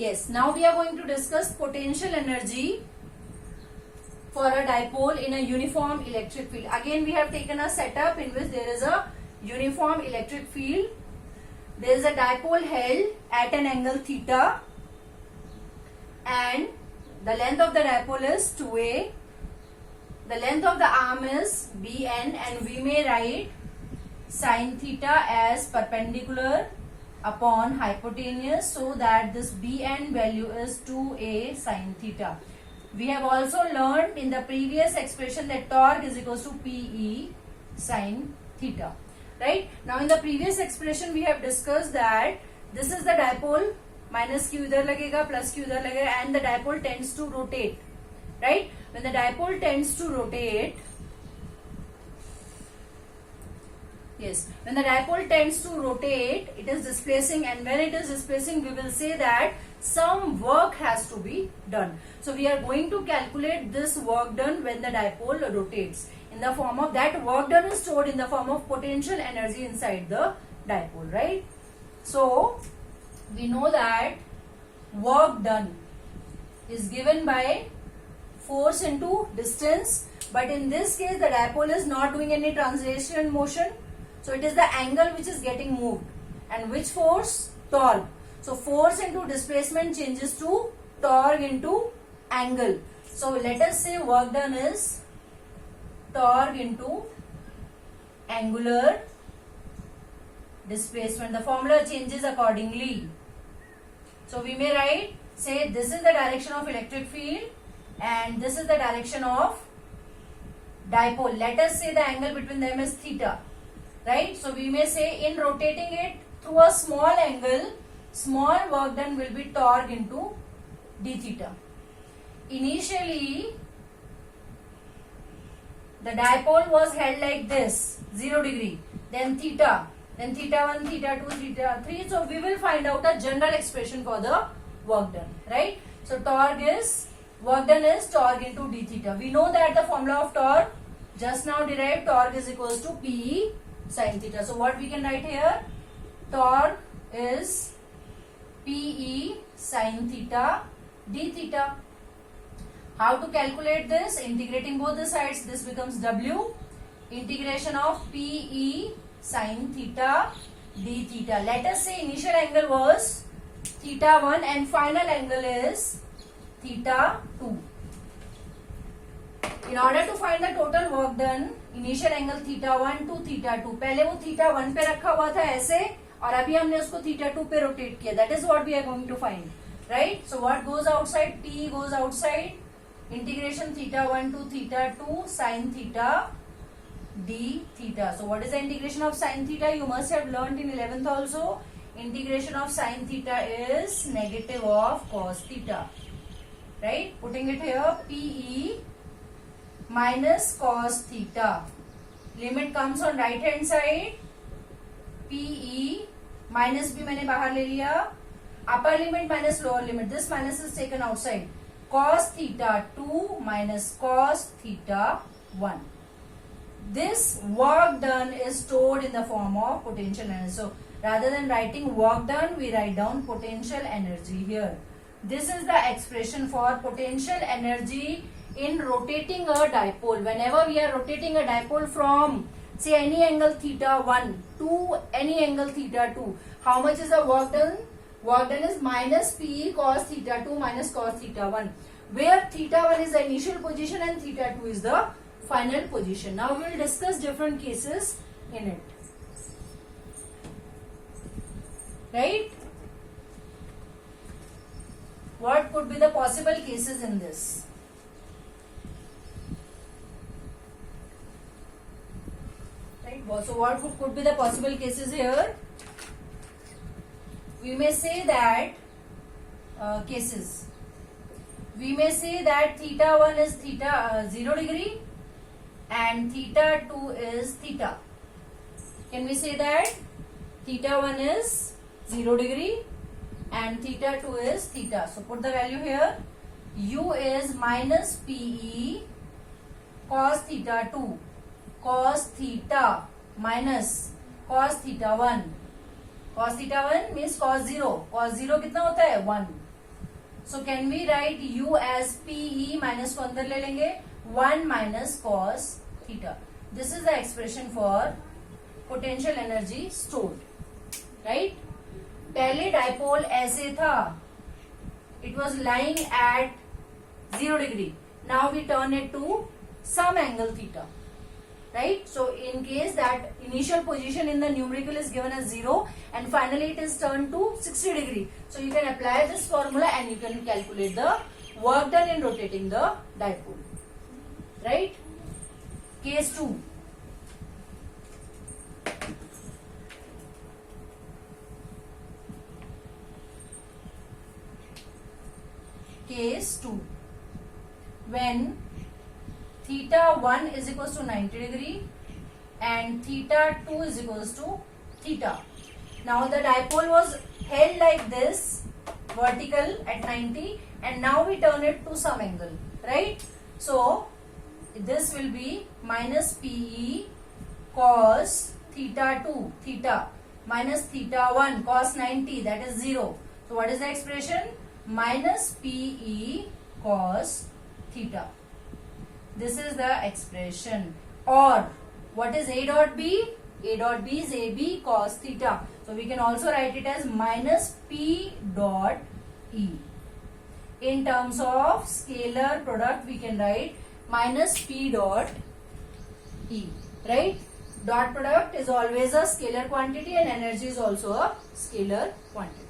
Yes, now we are going to discuss potential energy for a dipole in a uniform electric field. Again, we have taken a setup in which there is a uniform electric field. There is a dipole held at an angle theta and the length of the dipole is 2a. The length of the arm is bn and we may write sin theta as perpendicular upon hypotenuse, so that this bn value is 2a sin theta. We have also learned in the previous expression that torque is equals to Pe sin theta. Right? Now in the previous expression we have discussed that this is the dipole, minus q idhar lagega, plus q idhar lagega, and the dipole tends to rotate. Right? When the dipole tends to rotate, yes, when the dipole tends to rotate, it is displacing, and when it is displacing, we will say that some work has to be done. So we are going to calculate this work done when the dipole rotates. In the form of that work done is stored in the form of potential energy inside the dipole, right? So we know that work done is given by force into distance, but in this case the dipole is not doing any translation motion. So it is the angle which is getting moved. And which force? Torque. So force into displacement changes to torque into angle. So let us say work done is torque into angular displacement. The formula changes accordingly. So we may write, say this is the direction of electric field and this is the direction of dipole. Let us say the angle between them is theta. Right? So we may say in rotating it through a small angle, small work done will be torque into d theta. Initially, the dipole was held like this, 0 degree, then theta 1, theta 2, theta 3. So we will find out a general expression for the work done. Right? So work done is torque into d theta. We know that the formula of torque just now derived, torque is equals to Pe sin theta. So what we can write here? Torque is Pe sin theta d theta. How to calculate this? Integrating both the sides, this becomes W. Integration of Pe sin theta d theta. Let us say initial angle was theta 1 and final angle is theta 2. In order to find the total work done, initial angle theta 1 to theta 2, पहले वो theta 1 पे रखा हुआ था ऐसे और अभी हमने उसको थीटा 2 पे रोटेट किया. That is what we are going to find. Right? So what goes outside? T goes outside. Integration theta 1 to theta 2 sine theta D theta. So what is the integration of sine theta? You must have learned in 11th also. Integration of sine theta is negative of cos theta. Right? Putting it here, P E minus cos theta. Limit comes on right hand side. Pe minus b मैंने बाहर ले लिया. Upper limit minus lower limit. This minus is taken outside. Cos theta 2 minus cos theta 1. This work done is stored in the form of potential energy. So rather than writing work done, we write down potential energy here. This is the expression for potential energy in rotating a dipole. Whenever we are rotating a dipole from say any angle theta 1 to any angle theta 2, how much is the work done? Work done is minus Pe cos theta 2 minus cos theta 1, where theta 1 is the initial position and theta 2 is the final position. Now we will discuss different cases in it. Right? What could be the possible cases in this? So what could be the possible cases here? We may say that cases. We may say that theta 1 is theta 0 degree and theta 2 is theta. Can we say that? Theta 1 is 0 degree and theta 2 is theta. So put the value here. U is minus Pe cos theta 2 cos theta minus cos theta 1. Cos theta 1 means cos 0. Cos 0 कितना होता है? 1. So can we write U as PE minus को अंदर ले लेंगे 1 minus cos theta. This is the expression for potential energy stored, right? पहले dipole ऐसे था, it was lying at 0 degree. Now we turn it to some angle theta, right? So in case that initial position in the numerical is given as 0 and finally it is turned to 60 degree. So you can apply this formula and you can calculate the work done in rotating the dipole, right? Case 2. Case 2. When theta 1 is equals to 90 degree and theta 2 is equals to theta. Now the dipole was held like this, vertical at 90, and now we turn it to some angle, right? So this will be minus PE cos theta 2, theta, minus theta 1 cos 90, that is 0. So what is the expression? Minus PE cos theta. This is the expression. Or what is A dot B? A dot B is AB cos theta. So we can also write it as minus P dot E. In terms of scalar product, we can write minus P dot E, right? Dot product is always a scalar quantity and energy is also a scalar quantity.